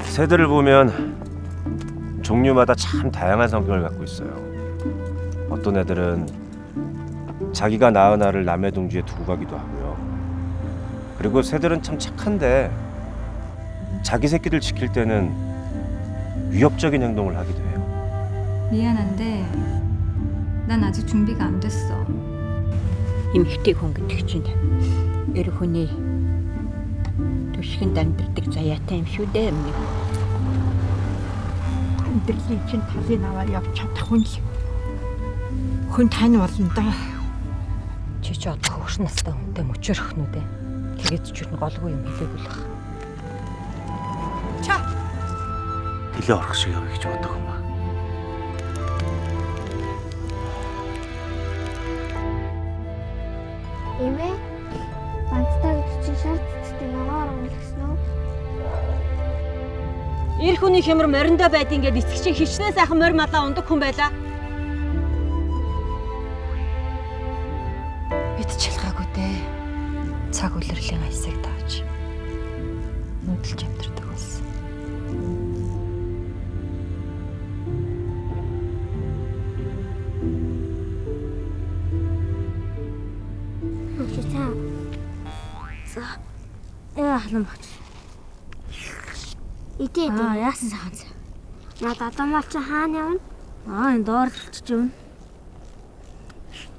새들을 보면 종류마다 참 다양한 성격을 갖고 있어요. 어떤 애들은 자기가 낳은 알을 남의 둥지에 두고 가기도 하고요. 그리고 새들은 참 착한데 자기 새끼들 지킬 때는 위협적인 행동을 하기도 해요. 미안한데 난 아직 준비가 안 됐어. Эмэгтэй хүн гэдэг чинь эр хүний төшгөнд амьдардаг заяатай юм шүү дээ өмнө. Амьдралын чинь талын аваад явж чадах хүн л хүн тань болно да. Чи ч одоо хөвш настай хүнтэй мөчөрөх нүдэ. Тэгээд ч юу голгүй юм хэлээгүй л бах. Нилээ орох шиг явах гэж боддог юм аа. Имээ банттай гэж чи шарт цэцтэй нагаар өнгөлгсөн үү? Эр хүний хямар мориндоо байд ингээд эцэг чинь хичнээн сайхан морь малаа ундаг хүн байла. Бид ч ялгаагүй дээ. Цаг үлрэлийн аясыг тааж нүдэлж амьдэрдэг болсон. Чи цаа. За. Халам бач. Яасан сайхан. Надад адамаа чи хаана явна? Энэ доор л чиж явна.